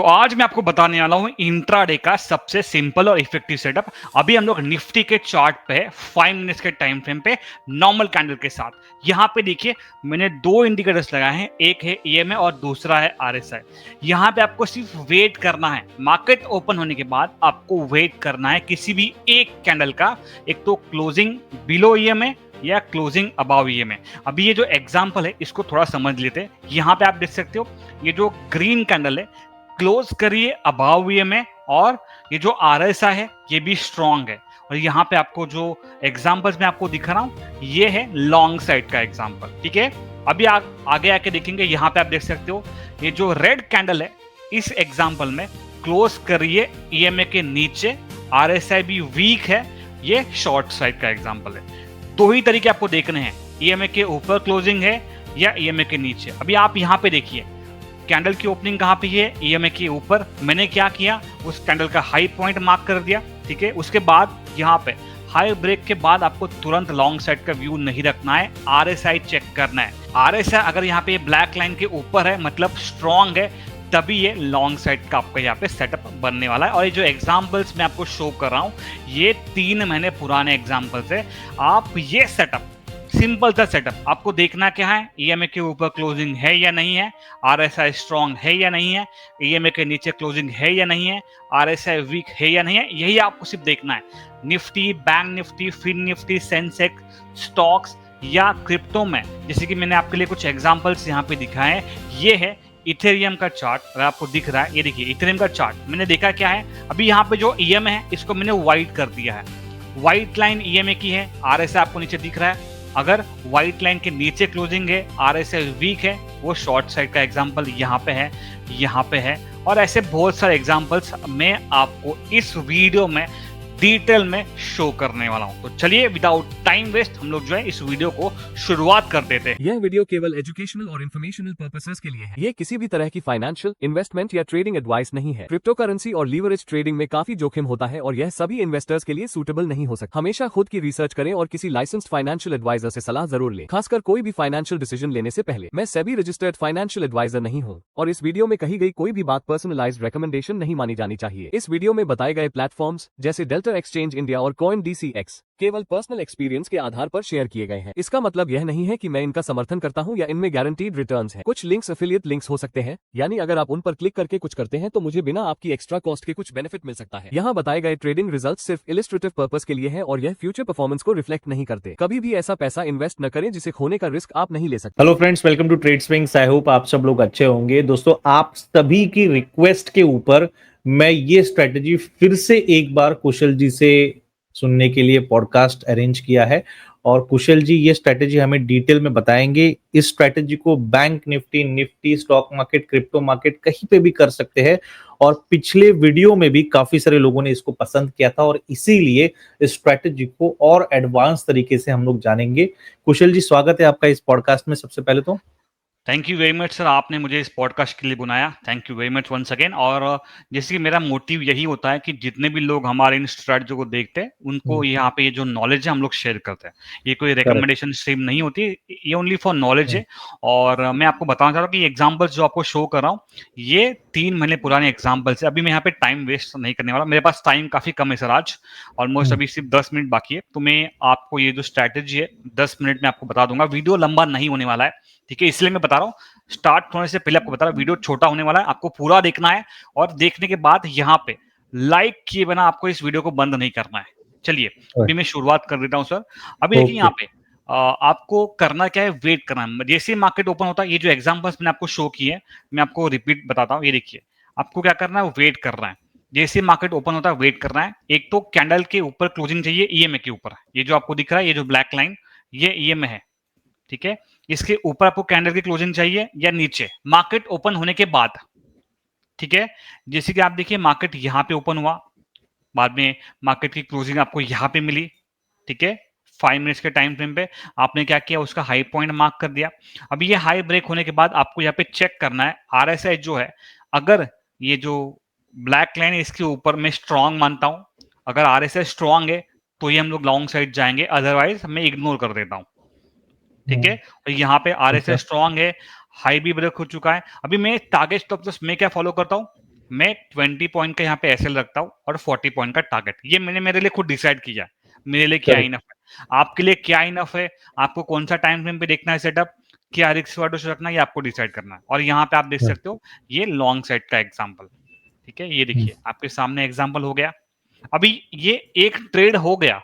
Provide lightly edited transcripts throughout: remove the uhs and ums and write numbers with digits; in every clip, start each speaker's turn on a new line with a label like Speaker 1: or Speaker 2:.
Speaker 1: तो आज मैं आपको बताने वाला हूं इंट्राडे का सबसे सिंपल और इफेक्टिव सेटअप। अभी हम लोग निफ्टी के चार्ट पे है 5 मिनट्स के टाइम फ्रेम पे नॉर्मल कैंडल के साथ। यहां पे देखिए मैंने दो इंडिकेटर्स लगाए हैं, एक है ईएमए और दूसरा है आरएसआई। यहां पे आपको सिर्फ वेट करना है, मार्केट ओपन होने के बाद आपको वेट करना है किसी भी एक कैंडल का, एक तो क्लोजिंग बिलो ईएमए या क्लोजिंग अबाव ईएमए। अभी ये जो एग्जांपल है इसको थोड़ा समझ लेते हैं। यहाँ पे आप देख सकते हो ये जो ग्रीन कैंडल है क्लोज करिए अबाव ईएमए, और ये जो आरएसआई है ये भी स्ट्रॉन्ग है। और यहाँ पे आपको जो एग्जांपल्स मैं आपको दिखा रहा हूँ ये है लॉन्ग साइड का एग्जांपल, ठीक है। अभी आगे आके देखेंगे, यहाँ पे आप देख सकते हो ये जो रेड कैंडल है इस एग्जांपल में क्लोज करिए ईएमए के नीचे, आरएसआई भी वीक है, ये शॉर्ट साइड का एग्जांपल है। दो ही तरीके आपको देखने हैं, ईएमए के ऊपर क्लोजिंग है या ईएमए के नीचे। अभी आप यहाँ पे देखिए कैंडल की ओपनिंग कहाँ पे है, ईएमए के ऊपर। मैंने क्या किया, उस कैंडल का हाई पॉइंट मार्क कर दिया, ठीक है। उसके बाद यहाँ पे हाई ब्रेक के बाद आपको तुरंत लॉन्ग साइड का व्यू नहीं रखना है, आरएसआई चेक करना है। आरएसआई अगर यहाँ पे ब्लैक लाइन के ऊपर है मतलब स्ट्रॉन्ग है, तभी ये लॉन्ग साइड का आपका यहाँ पे सेटअप बनने वाला है। और ये जो एग्जांपल्स मैं आपको शो कर रहा हूँ ये 3 महीने पुराने एग्जांपल्स है। आप ये सेटअप, सिंपल सा सेटअप, आपको देखना क्या है, ईएमए के ऊपर क्लोजिंग है या नहीं है, आरएसआई स्ट्रॉन्ग है या नहीं है, ईएमए के नीचे क्लोजिंग है या नहीं है, आरएसआई वीक है या नहीं है, यही आपको सिर्फ देखना है। Nifty, bank Nifty, fin Nifty, Sensex, stocks या क्रिप्टो में, जैसे कि मैंने आपके लिए कुछ एग्जांपल्स यहाँ पे दिखाए हैं। ये है इथेरियम का चार्ट, अगर आपको दिख रहा है, ये देखिए इथेरियम का चार्ट। मैंने देखा क्या है, अभी यहाँ पे जो ईएमए है इसको मैंने व्हाइट कर दिया है, व्हाइट लाइन ईएमए की है, आरएसआई आपको नीचे दिख रहा है। अगर व्हाइट लाइन के नीचे क्लोजिंग है, आरएसआई वीक है, वो शॉर्ट साइड का एग्जांपल यहाँ पे है, यहाँ पे है। और ऐसे बहुत सारे एग्जांपल्स मैं आपको इस वीडियो में डिटेल में शो करने वाला हूं। तो चलिए विदाउट टाइम वेस्ट हम लोग जो है इस वीडियो को शुरुआत कर देते हैं।
Speaker 2: यह वीडियो केवल एजुकेशनल और इन्फॉर्मेशनल पर्पसेस के लिए है। ये किसी भी तरह की फाइनेंशियल, इन्वेस्टमेंट या ट्रेडिंग एडवाइस नहीं है। क्रिप्टो करेंसी और लीवरेज ट्रेडिंग में काफी जोखिम होता है और यह सभी इन्वेस्टर्स के लिए सूटेबल नहीं हो सकता। हमेशा खुद की रिसर्च करें और किसी लाइसेंस्ड फाइनेंशियल एडवाइजर से सलाह जरूर लें, खासकर कोई भी फाइनेंशियल डिसीजन लेने से पहले। मैं सेबी रजिस्टर्ड फाइनेंशियल एडवाइजर नहीं हूँ और इस वीडियो में कही गई कोई भी बात पर्सनलाइज्ड रिकमेंडेशन नहीं मानी जानी चाहिए। इस वीडियो में बताए गए प्लेटफॉर्म्स जैसे डेल्टा एक्सचेंज इंडिया और CoinDCX केवल पर्सनल एक्सपीरियंस के आधार पर शेयर किए गए हैं। इसका मतलब यह नहीं है कि मैं इनका समर्थन करता हूं या इनमें गारंटीड रिटर्न्स हैं। कुछ लिंक्स एफिलिएट लिंक्स हो सकते हैं, यानी अगर आप उन पर क्लिक करके कुछ करते हैं तो मुझे बिना आपकी एक्स्ट्रा कॉस्ट के कुछ बेनिफिट मिल सकता है। यहाँ बताए गए ट्रेडिंग रिजल्ट्स सिर्फ इलिस्ट्रेटिव पर्पस के लिए हैं और यह फ्यूचर परफॉर्मेंस को रिफ्लेक्ट नहीं करते। कभी भी ऐसा पैसा इन्वेस्ट न करें जिसे खोने का रिस्क आप नहीं ले सकते।
Speaker 3: Hello friends, welcome to trade swings. I hope आप सब लोग अच्छे होंगे। दोस्तों, आप सभी की रिक्वेस्ट के ऊपर मैं ये स्ट्रेटजी फिर से एक बार कुशल जी से सुनने के लिए पॉडकास्ट अरेंज किया है और कुशल जी ये स्ट्रेटजी हमें डिटेल में बताएंगे। इस स्ट्रेटजी को bank Nifty, stock market, crypto market कहीं पे भी कर सकते हैं और पिछले वीडियो में भी काफी सारे लोगों ने इसको पसंद किया था और इसीलिए इस स्ट्रेटजी को और एडवांस तरीके से हम लोग जानेंगे। कुशल जी, स्वागत है आपका इस पॉडकास्ट में। सबसे पहले तो
Speaker 1: thank you very much sir, आपने मुझे इस पॉडकास्ट के लिए बुलाया, thank you very much once again. और जैसे कि मेरा मोटिव यही होता है कि जितने भी लोग हमारे इन स्ट्रैटेजी को देखते हैं उनको यहाँ पे ये जो नॉलेज है हम लोग शेयर करते हैं। ये कोई रिकमेंडेशन स्ट्रीम नहीं होती, ये ओनली फॉर नॉलेज है। और मैं आपको बताना चाह रहा हूँ कि एग्जाम्पल्स जो आपको शो कर रहा हूँ ये 3 महीने पुराने एग्जाम्पल्स है। अभी मैं यहाँ पे टाइम वेस्ट नहीं करने वाला, मेरे पास टाइम काफी कम है सर, आज ऑलमोस्ट अभी सिर्फ 10 मिनट बाकी है। तो मैं आपको ये जो स्ट्रैटेजी है 10 मिनट में आपको बता दूंगा। वीडियो लंबा नहीं होने वाला है, ठीक है, इसलिए मैं बता रहा हूँ। स्टार्ट होने से पहले आपको बता रहा हूँ वीडियो छोटा होने वाला है, आपको पूरा देखना है और देखने के बाद यहाँ पे लाइक किए बिना आपको इस वीडियो को बंद नहीं करना है। चलिए अभी मैं शुरुआत कर देता हूँ सर। अभी देखिए यहाँ पे आपको करना क्या है, वेट करना है। जैसे मार्केट ओपन होता है, ये जो एग्जांपल्स मैंने आपको शो किए हैं मैं आपको रिपीट बताता हूँ। ये देखिए आपको क्या करना है, वेट करना है। जैसे मार्केट ओपन होता है वेट करना है। एक तो कैंडल के ऊपर क्लोजिंग चाहिए, ईएमए के ऊपर, ये जो आपको दिख रहा है ये जो ब्लैक लाइन ये ईएमए है, ठीक है। इसके ऊपर आपको कैंडल की क्लोजिंग चाहिए या नीचे मार्केट ओपन होने के बाद, ठीक है। जैसे कि आप देखिए मार्केट यहां पे ओपन हुआ, बाद में मार्केट की क्लोजिंग आपको यहां पे मिली, ठीक है। 5 मिनट्स के टाइम फ्रेम पे आपने क्या किया, उसका हाई पॉइंट मार्क कर दिया। अभी ये हाई ब्रेक होने के बाद आपको यहाँ पे चेक करना है आरएसआई जो है, अगर ये जो ब्लैक लाइन है इसके ऊपर मैं स्ट्रांग मानता हूं, अगर आरएसआई स्ट्रांग है तो ये हम लोग लॉन्ग साइड जाएंगे, अदरवाइज मैं इग्नोर कर देता हूं, ठीक है। और यहाँ पे आरएसआई स्ट्रांग है, हाई भी ब्रेक हो चुका है। अभी मैं टारगेट स्टॉप लॉस मैं क्या फॉलो करता हूँ, मैं 20 पॉइंट का यहाँ पे एसएल रखता हूँ और 40 पॉइंट का टारगेट। ये मैंने मेरे लिए खुद डिसाइड किया है, मेरे लिए क्या
Speaker 3: करेक्ट।
Speaker 1: इनफ है, आपके लिए क्या इनफ है, आपको कौन सा टाइम फ्रेम पे देखना है सेटअप, क्या रिस्क वर्डोस रखना है, ये आपको डिसाइड करना है। और यहाँ पे आप देख सकते हो ये लॉन्ग साइड का एग्जाम्पल, ठीक है, ये देखिए आपके सामने एग्जाम्पल हो गया। अभी ये एक ट्रेड हो गया,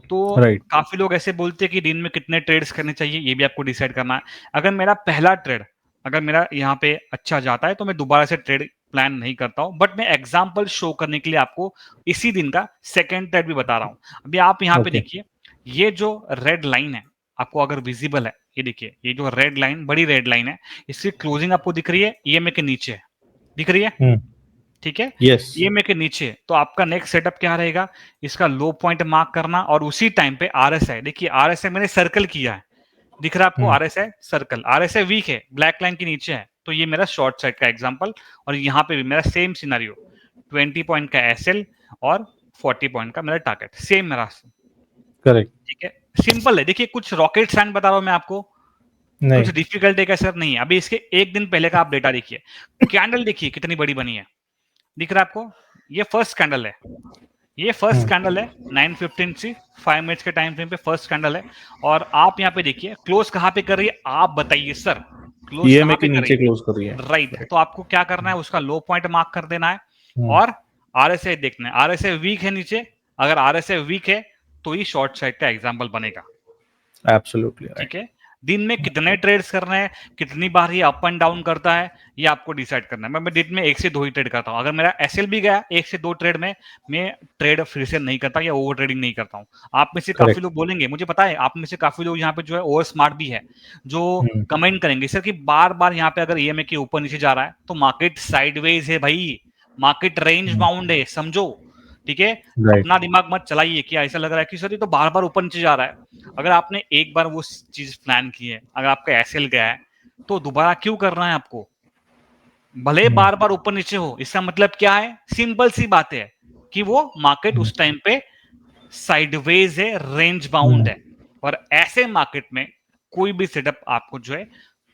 Speaker 1: तो
Speaker 3: राइट।
Speaker 1: काफी लोग ऐसे बोलते हैं कि दिन में कितने ट्रेड्स करने चाहिए, ये भी आपको डिसाइड करना है। अगर मेरा पहला ट्रेड अगर मेरा यहाँ पे अच्छा जाता है तो मैं दोबारा से ट्रेड प्लान नहीं करता हूँ, बट मैं एग्जाम्पल शो करने के लिए आपको इसी दिन का सेकेंड ट्रेड भी बता रहा हूँ। अभी आप यहाँ पे
Speaker 3: ओके।
Speaker 1: देखिए, ये जो रेड लाइन है आपको अगर विजिबल है, ये देखिए ये जो रेड लाइन, बड़ी रेड लाइन है, इसकी क्लोजिंग आपको दिख रही है, ईएमए के नीचे है, दिख रही है,
Speaker 3: हम्म।
Speaker 1: ठीक है,
Speaker 3: यस।
Speaker 1: ईएमए के नीचे। तो आपका नेक्स्ट सेटअप क्या रहेगा, इसका लो पॉइंट मार्क करना और उसी टाइम पे आरएसआई, देखिए आरएसआई मैंने सर्कल किया है, दिख रहा है आपको आरएसआई सर्कल, आरएसआई वीक है, ब्लैक लाइन के नीचे है, तो ये मेरा शॉर्ट साइड का एग्जांपल। और यहाँ पे भी मेरा सेम सिनेरियो, 20 पॉइंट का एसएल और 40 पॉइंट का मेरा टारगेट, सेम मेरा,
Speaker 3: करेक्ट।
Speaker 1: ठीक है, सिंपल है। देखिए कुछ रॉकेट साइंस बता रहा हूं मैं आपको, कुछ
Speaker 3: नहीं।
Speaker 1: डिफिकल्ट है क्या सर, नहीं है। अभी इसके एक दिन पहले का आप डेटा देखिए, कैंडल देखिए कितनी बड़ी बनी है, दिख रहा है आपको, ये फर्स्ट कैंडल है, ये फर्स्ट कैंडल है 9:15 से 5 मिनट्स के टाइम फ्रेम पे फर्स्ट कैंडल है। और आप यहाँ पे देखिए क्लोज कहाँ पे कर रही है, आप बताइए सर, क्लोज
Speaker 3: ईएमए
Speaker 1: कहाँ
Speaker 3: के
Speaker 1: पे कर रही
Speaker 3: नीचे
Speaker 1: है,
Speaker 3: क्लोज कर रही है।
Speaker 1: राइट। तो आपको क्या करना है, उसका लो पॉइंट मार्क कर देना है
Speaker 3: हम्म।
Speaker 1: और आरएसआई देखना है, आरएसआई वीक है नीचे, अगर आरएसआई वीक है तो ही शॉर्ट साइड का एग्जाम्पल बनेगा,
Speaker 3: एब्सोल्युटली राइट।
Speaker 1: ठीक है। दिन में कितने ट्रेड्स करने हैं, कितनी बार ये अप एंड डाउन करता है, ये आपको डिसाइड करना है। मैं दिन में 1 से 2 ही ट्रेड करता हूँ, अगर मेरा एसएल भी गया 1 से 2 ट्रेड में, मैं ट्रेड फिर से नहीं करता या ओवर ट्रेडिंग नहीं करता हूँ। आप में से काफी
Speaker 3: करेक्ट।
Speaker 1: लोग बोलेंगे, मुझे पता है आप में से काफी लोग यहाँ पे जो है ओवर स्मार्ट भी है, जो
Speaker 3: हम्म।
Speaker 1: कमेंट करेंगे सर कि बार बार यहाँ पे अगर ईएमए के ऊपर नीचे जा रहा है तो मार्केट साइडवेज है भाई, मार्केट रेंज बाउंड है, समझो, ठीक है।
Speaker 3: राइट।
Speaker 1: अपना दिमाग मत चलाइए कि ऐसा लग रहा है कि सर ये तो बार बार ऊपर नीचे जा रहा है। अगर आपने एक बार वो चीज प्लान की है, अगर आपका एसएल गया है, तो दोबारा क्यों करना है आपको, भले बार बार ऊपर नीचे हो, इसका मतलब क्या है, सिंपल सी बात है कि वो मार्केट उस टाइम पे साइडवेज है, रेंज बाउंड है। और ऐसे मार्केट में कोई भी सेटअप आपको जो है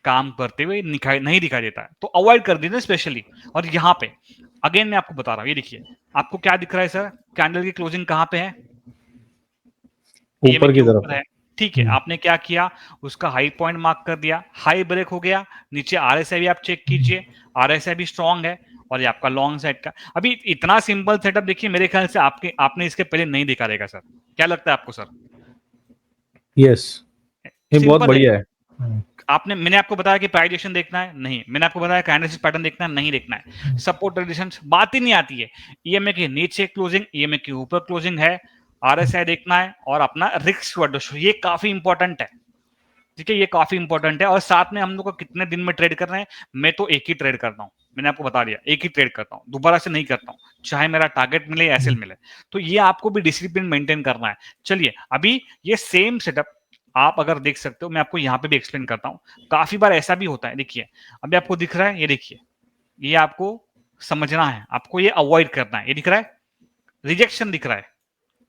Speaker 1: काम करते हुए नहीं दिखाई देता है, तो अवॉइड कर दीजिए स्पेशली। और यहाँ पे अगेन मैं आपको बता रहा हूं, ये देखिए आपको क्या दिख रहा है सर, कैंडल की क्लोजिंग कहां पे है, ईएमए
Speaker 3: ऊपर
Speaker 1: के
Speaker 3: की तरफ
Speaker 1: ऊपर
Speaker 3: है।
Speaker 1: है, ठीक है। आपने क्या किया, उसका हाई पॉइंट मार्क कर दिया, हाई ब्रेक हो गया, नीचे आरएसआई भी आप चेक कीजिए, आरएसआई भी स्ट्रांग है, और ये आपका लॉन्ग साइड का। अभी इतना सिंपल सेटअप देखिए, मेरे ख्याल से आपने इसके पहले नहीं दिखा रहेगा सर, क्या लगता है आपको सर,
Speaker 3: यस। ये बहुत
Speaker 1: सिंपल है।
Speaker 3: बढ़िया है।
Speaker 1: मैंने आपको बताया कि प्राइस एक्शन देखना है, नहीं, मैंने आपको बताया कैंडलस्टिक पैटर्न देखना है, नहीं देखना है, सपोर्ट रेजिस्टेंस बात ही नहीं आती है, ईएमए के नीचे क्लोजिंग, ईएमए के ऊपर क्लोजिंग है, आरएसआई देखना है, और अपना रिस्क वर्डोस, ये काफी इंपॉर्टेंट है, ठीक है, ये काफी इंपॉर्टेंट है। और साथ में हम लोग को कितने दिन में ट्रेड कर रहे हैं, मैं तो एक ही ट्रेड करता हूं, मैंने आपको बता दिया, एक ही ट्रेड करता हूं, दोबारा से नहीं करता हूं, चाहे मेरा टारगेट मिले या एसएल मिले। तो ये आपको भी डिसिप्लिन मेंटेन करना है। चलिए अभी ये सेम सेटअप आप अगर देख सकते हो, मैं आपको यहाँ पे भी एक्सप्लेन करता हूँ। काफी बार ऐसा भी होता है, देखिए अभी आपको दिख रहा है, ये देखिए, ये आपको समझना है, आपको ये अवॉइड करना है, ये दिख रहा है, रिजेक्शन दिख रहा है,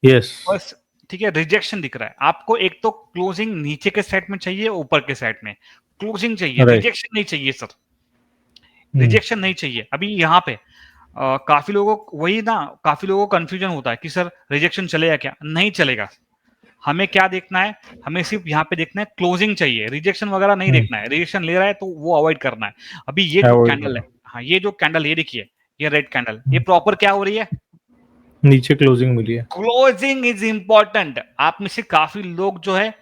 Speaker 3: यस।
Speaker 1: बस, ठीक है, रिजेक्शन दिख रहा है आपको। एक तो क्लोजिंग नीचे के साइड में चाहिए, ऊपर के साइड में क्लोजिंग चाहिए,
Speaker 3: राइट।
Speaker 1: रिजेक्शन नहीं चाहिए सर, रिजेक्शन नहीं चाहिए। अभी यहाँ पे काफी लोगों को वही ना, काफी लोगों को कंफ्यूजन होता है कि सर रिजेक्शन चलेगा क्या, नहीं चलेगा। हमें क्या देखना है, हमें सिर्फ यहाँ पे देखना है क्लोजिंग चाहिए, रिजेक्शन वगैरह नहीं देखना है, रिजेक्शन ले रहा है तो वो अवॉइड करना है। अभी ये जो
Speaker 3: अवॉइड
Speaker 1: कैंडल है,
Speaker 3: करना।
Speaker 1: हाँ ये जो कैंडल, ये देखिए, ये रेड कैंडल, ये प्रॉपर क्या हो रही है,
Speaker 3: नीचे क्लोजिंग मिली है।
Speaker 1: Closing is important. आप में से काफी लोग जो है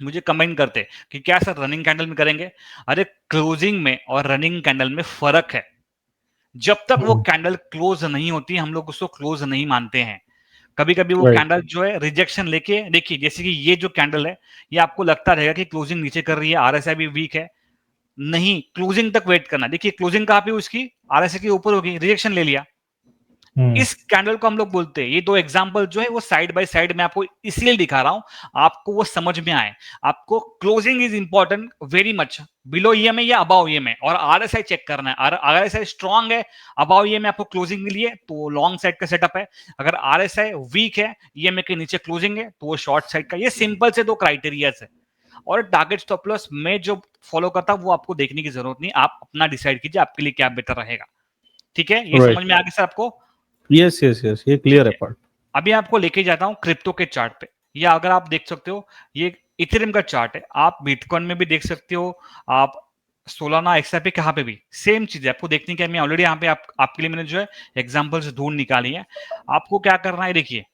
Speaker 1: मुझे कमेंट करते कि क्या सर रनिंग कैंडल में करेंगे, अरे क्लोजिंग में और रनिंग कैंडल में फर्क है। जब तक वो कैंडल क्लोज नहीं होती हम लोग उसको क्लोज नहीं मानते हैं। कभी कभी वो
Speaker 3: राइट।
Speaker 1: कैंडल जो है रिजेक्शन लेके, देखिए जैसे कि ये जो कैंडल है, ये आपको लगता रहेगा कि क्लोजिंग नीचे कर रही है, आरएसआई भी वीक है, नहीं, क्लोजिंग तक वेट करना। देखिए क्लोजिंग कहां पे उसकी, आरएसआई के ऊपर होगी, रिजेक्शन ले लिया, इस कैंडल को हम लोग बोलते हैं। ये दो एग्जांपल जो है वो साइड बाय साइड में आपको इसलिए दिखा रहा हूं, आपको वो समझ में आए। आपको closing is important very much, below EMA या अबाव ईएमए, और आरएसआई चेक करना है। आरएसआई स्ट्रांग है, अबाव ईएमए आपको क्लोजिंग मिली है तो लॉन्ग साइड का सेटअप है। अगर आरएसआई वीक है, ईएमए के नीचे क्लोजिंग है, तो वो शॉर्ट साइड का। ये सिंपल से दो क्राइटेरिया है। और टारगेट स्टॉप लॉस मैं जो फॉलो करता हूं वो आपको देखने की जरूरत नहीं, आप अपना डिसाइड कीजिए आपके लिए क्या बेटर रहेगा। ठीक है, ये
Speaker 3: राइट।
Speaker 1: समझ में आ गया सर आपको?
Speaker 3: यस यस यस, ये
Speaker 1: ठीक
Speaker 3: क्लियर है
Speaker 1: है,
Speaker 3: पार्ट।
Speaker 1: अभी आपको लेके जाता हूँ क्रिप्टो के चार्ट पे। या अगर आप देख सकते हो, ये इथेरियम का चार्ट है, आप बिटकॉइन में भी देख सकते हो, आप सोलाना एक्सआईपी कहाँ पे भी सेम चीज है। आपको देखने की, मैं ऑलरेडी यहाँ पे आपके लिए मैंने जो है एग्जांपल्स ढूंढ निकाली है। आपको क्या करना है, देखिए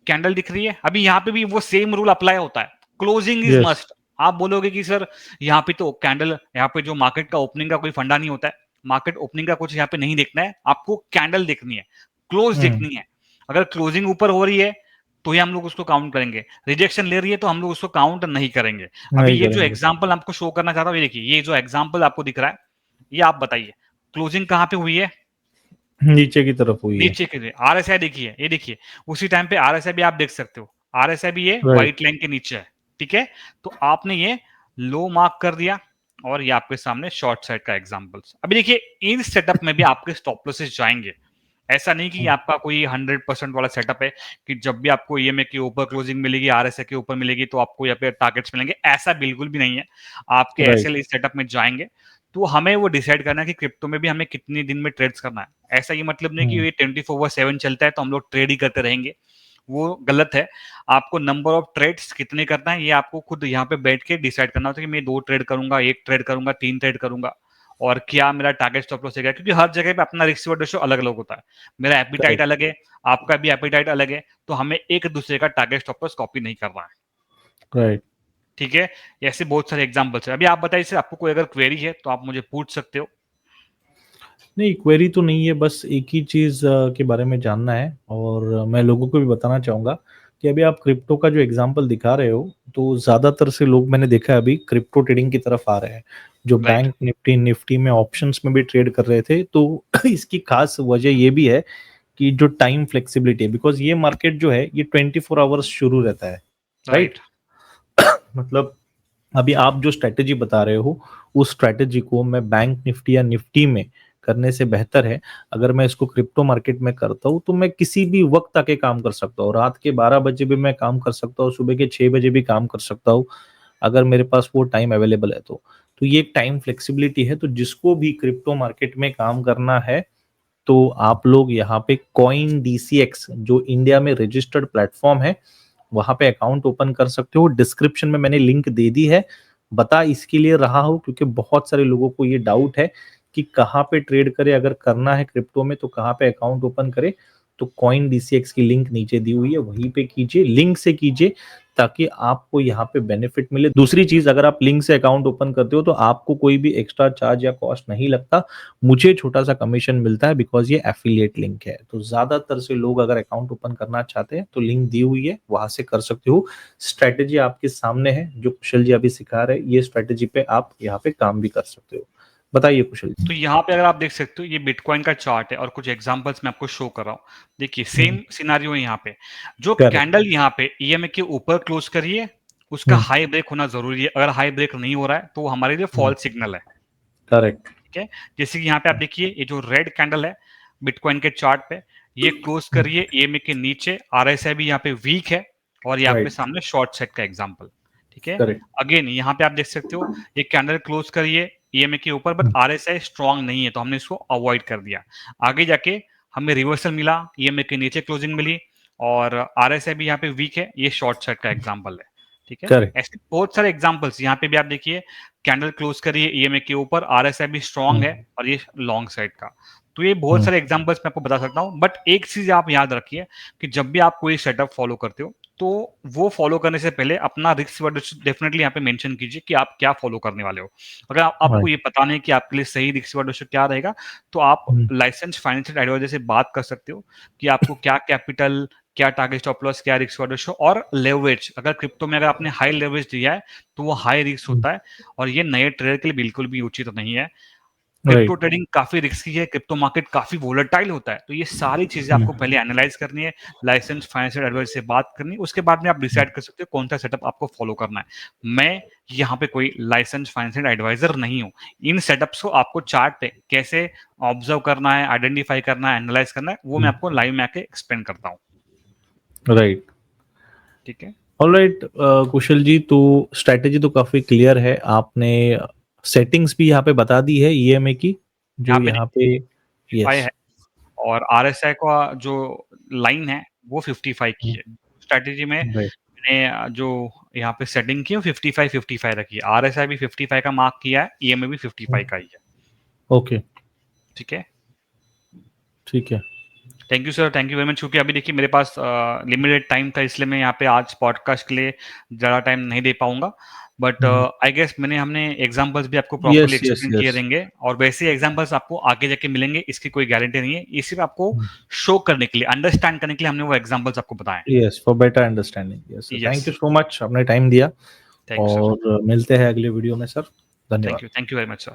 Speaker 1: कैंडल दिख रही है, अभी यहाँ पे भी वो सेम रूल अप्लाई होता है, क्लोजिंग इज
Speaker 3: यस।
Speaker 1: मस्ट। आप बोलोगे कि सर यहाँ पे तो कैंडल, यहाँ पे जो मार्केट का ओपनिंग का कोई फंडा नहीं होता है, मार्केट ओपनिंग का कुछ यहाँ पे नहीं देखना है, आपको कैंडल देखनी है, क्लोज
Speaker 3: हम्म।
Speaker 1: देखनी है। अगर क्लोजिंग ऊपर हो रही है तो ही हम लोग उसको काउंट करेंगे, रिजेक्शन ले रही है तो हम लोग उसको काउंट नहीं करेंगे। अभी
Speaker 3: नहीं
Speaker 1: ये जो
Speaker 3: करेंगे।
Speaker 1: एग्जांपल आपको शो करना चाहता हूँ, ये देखिए, ये जो एग्जांपल आपको दिख रहा है, ये आप बताइए क्लोजिंग कहाँ पे हुई है?
Speaker 3: नीचे की तरफ हुई है।
Speaker 1: नीचे के लिए। आरएसआई देखिए, ये देखिए, उसी टाइम पे आरएसआई भी आप देख सकते हो, आरएसआई भी ये
Speaker 3: राइट।
Speaker 1: व्हाइट लाइन के नीचे है। ठीक है, तो आपने ये लो मार्क कर दिया, और ये आपके सामने शॉर्ट साइड का एग्जांपल्स। अभी देखिए, इन सेटअप में भी आपके स्टॉप लॉसेस जाएंगे। ऐसा नहीं कि आपका कोई 100% वाला सेटअप है कि जब भी आपको ईएमए के ऊपर क्लोजिंग मिलेगी, आरएसआई के ऊपर मिलेगी, तो आपको यहाँ पे टारगेट्स मिलेंगे, ऐसा बिल्कुल भी नहीं है। आपके
Speaker 3: राइट।
Speaker 1: एसएल इस सेटअप में जाएंगे, तो हमें वो डिसाइड करना है कि क्रिप्टो में भी हमें कितने दिन में ट्रेड्स करना है। ऐसा ये मतलब नहीं कि
Speaker 3: हम्म।
Speaker 1: ये 24/7 चलता है तो हम लोग ट्रेड ही करते रहेंगे, वो गलत है। आपको नंबर ऑफ ट्रेड्स कितने करना है, ये आपको खुद यहाँ पे बैठ के डिसाइड करना होता है कि मैं 2 ट्रेड करूंगा, 1 ट्रेड करूंगा, 3 ट्रेड करूंगा, और क्या मेरा टारगेट स्टॉप लॉस है, क्योंकि हर जगह पे अपना रिस्क रेशियो अलग अलग होता है। मेरा एपिटाइट
Speaker 3: करेक्ट।
Speaker 1: अलग है, आपका भी एपिटाइट अलग है, तो हमें एक दूसरे का टारगेट स्टॉप लॉस कॉपी नहीं करना है।
Speaker 3: राइट।
Speaker 1: ठीक है, ऐसे बहुत सारे एग्जांपल्स है। अभी आप बताइए सर, आपको कोई अगर क्वेरी है तो आप मुझे पूछ सकते हो।
Speaker 3: नहीं, क्वेरी तो नहीं है, बस एक ही चीज के बारे में जानना है, और मैं लोगों को भी बताना चाहूंगा कि अभी आप क्रिप्टो का जो एग्जांपल दिखा रहे हो, तो ज्यादातर से लोग मैंने देखा है अभी क्रिप्टो ट्रेडिंग की तरफ आ रहे हैं, जो
Speaker 1: राइट।
Speaker 3: बैंक निफ्टी निफ्टी में ऑप्शंस में भी ट्रेड कर रहे थे। तो इसकी खास वजह ये भी है कि जो टाइम फ्लेक्सिबिलिटी है, बिकॉज ये मार्केट जो है ये 24 आवर्स शुरू रहता है। राइट।
Speaker 1: राइट।
Speaker 3: मतलब अभी आप जो स्ट्रेटेजी बता रहे हो, उस स्ट्रेटेजी को मैं बैंक निफ्टी या निफ्टी में करने से बेहतर है अगर मैं इसको क्रिप्टो मार्केट में करता हूँ, तो मैं किसी भी वक्त आके काम कर सकता हूँ, रात के 12 बजे भी मैं काम कर सकता हूँ, सुबह के 6 बजे भी काम कर सकता हूँ, अगर मेरे पास वो टाइम अवेलेबल है तो ये एक टाइम फ्लेक्सिबिलिटी है। तो जिसको भी क्रिप्टो मार्केट में काम करना है, तो आप लोग यहाँ पे कॉइन डीसीएक्स जो इंडिया में रजिस्टर्ड प्लेटफॉर्म है, वहां पे अकाउंट ओपन कर सकते हो। डिस्क्रिप्शन में मैंने लिंक दे दी है। बता इसके लिए रहा हूं क्योंकि बहुत सारे लोगों को ये डाउट है कि कहाँ पे ट्रेड करे, अगर करना है क्रिप्टो में तो कहाँ पे अकाउंट ओपन करे। तो कॉइन डीसीएक्स की लिंक नीचे दी हुई है, वहीं पे कीजिए, लिंक से कीजिए, ताकि आपको यहाँ पे बेनिफिट मिले। दूसरी चीज, अगर आप लिंक से अकाउंट ओपन करते हो तो आपको कोई भी एक्स्ट्रा चार्ज या कॉस्ट नहीं लगता, मुझे छोटा सा कमीशन मिलता है, बिकॉज ये एफिलिएट लिंक है। तो ज्यादातर से लोग अगर अकाउंट ओपन करना चाहते हैं तो लिंक दी हुई है, वहां से कर सकते हो। स्ट्रेटेजी आपके सामने है, जो कुशल जी अभी सिखा रहे हैं, ये स्ट्रेटेजी पे आप यहाँ पे काम भी कर सकते हो। बताइए कुशल जी।
Speaker 1: तो यहाँ पे अगर आप देख सकते हो, ये बिटकॉइन का चार्ट है और कुछ एग्जांपल्स मैं आपको शो कर रहा हूँ। देखिए सेम सिनारियो है यहाँ पे, जो
Speaker 3: करेक्ट।
Speaker 1: कैंडल यहाँ पे ईएमए के ऊपर क्लोज करिए, उसका हाई ब्रेक होना जरूरी है। अगर हाई ब्रेक नहीं हो रहा है तो वो हमारे लिए फॉल्स सिग्नल है।
Speaker 3: करेक्ट।
Speaker 1: ठीक है, जैसे कि यहाँ पे आप देखिए, ये जो रेड कैंडल है बिटकॉइन के चार्ट पे, ये क्लोज करिए ईएमए के नीचे, आरएसआई भी यहाँ पे वीक है, और ये आपके
Speaker 3: राइट।
Speaker 1: सामने शॉर्ट सेट का एग्जांपल। ठीक है,
Speaker 3: करेक्ट।
Speaker 1: अगेन यहाँ पे आप देख सकते हो, ये कैंडल क्लोज करिए ईएमए के ऊपर, बट आरएसआई स्ट्रांग नहीं है तो हमने इसको अवॉइड कर दिया। आगे जाके हमें रिवर्सल मिला, ईएमए के नीचे क्लोजिंग मिली, और आरएसआई भी यहाँ पे वीक है, ये शॉर्ट सेट का एग्जांपल है। ठीक है,
Speaker 3: करेक्ट।
Speaker 1: ऐसे बहुत सारे एग्जांपल्स यहाँ पे भी आप देखिए, कैंडल क्लोज करिए ईएमए के ऊपर, आरएसआई भी स्ट्रांग है, और ये लॉन्ग साइड का। तो ये बहुत सारे एग्जांपल्स मैं आपको बता सकता हूँ, बट एक चीज आप याद रखिए कि जब भी आप कोई सेटअप फॉलो करते हो, तो वो फॉलो करने से पहले अपना रिस्क डेफिनेटली यहाँ पे मेंशन कीजिए कि आप क्या फॉलो करने वाले हो। अगर आपको ये पता नहीं कि आपके लिए सही रिस्क क्या रहेगा, तो आप लाइसेंस फाइनेंशियल एडवाइजर से बात कर सकते हो कि आपको क्या कैपिटल, क्या टारगेट स्टॉप लॉस, क्या रिस्क रेशियो और लेवरेज। अगर क्रिप्टो में अगर आपने हाई लेवरेज दिया है तो वो हाई रिस्क होता है, और ये नए ट्रेडर के लिए बिल्कुल भी उचित नहीं है। Crypto
Speaker 3: right.
Speaker 1: ट्रेडिंग काफी रिस्की है, क्रिप्टो मार्केट काफी वोलेटाइल होता है, तो ये सारी चीजें आपको पहले एनालाइज करनी है, लाइसेंस फाइनेंशियल एडवाइजर से बात करनी है, उसके बाद में आप डिसाइड कर सकते हो कौन सा सेटअप आपको फॉलो करना है। मैं यहाँ पे कोई लाइसेंस फाइनेंशियल एडवाइजर नहीं हूँ। इन सेटअप्स को आपको चार्ट पे कैसे ऑब्जर्व करना है, आइडेंटिफाई करना है, एनालाइज करना है, वो मैं आपको लाइव में आके एक्सप्लेन करता हूँ।
Speaker 3: राइट।
Speaker 1: ठीक है,
Speaker 3: ऑलराइट कुशल जी, तो स्ट्रेटेजी तो काफी क्लियर है, आपने सेटिंग्स भी यहाँ पे बता दी है ईएमए की, जो
Speaker 1: यहाँ पे
Speaker 3: यहाँ पे।
Speaker 1: फाई
Speaker 3: यस।
Speaker 1: है, और RSI का जो लाइन है वो 55 की है। स्ट्रैटेजी में
Speaker 3: राइट,
Speaker 1: मैंने जो यहाँ पे सेटिंग की है 55 रखी है। RSI भी 55 का मार्क किया है, EMA भी 55 का ही है।
Speaker 3: ओके,
Speaker 1: ठीक है,
Speaker 3: ठीक है।
Speaker 1: Thank you sir, thank you very much. क्योंकि अभी देखिए मेरे पास लिमिटेड टाइम था, इसलिए मैं यहाँ पे आज पॉडकास्ट के लिए ज़्यादा टाइम नहीं दे पाऊंगा। बट आई गेस हमने एग्जांपल्स भी आपको प्रॉपर्ली
Speaker 3: यस, यस,
Speaker 1: एक्सप्लेन किए
Speaker 3: यस।
Speaker 1: रहेंगे, और वैसे एग्जांपल्स आपको आगे जाके मिलेंगे, इसकी कोई गारंटी नहीं है। ये सिर्फ आपको शो करने के लिए, अंडरस्टैंड करने के लिए हमने वो एग्जांपल्स आपको बताए।
Speaker 3: Yes, for better understanding. Yes sir,
Speaker 1: yes,
Speaker 3: thank you so much, आपने टाइम दिया।
Speaker 1: थैंक यू सर,
Speaker 3: और मिलते हैं अगले वीडियो में सर। धन्यवाद।
Speaker 1: Thank you very much sir.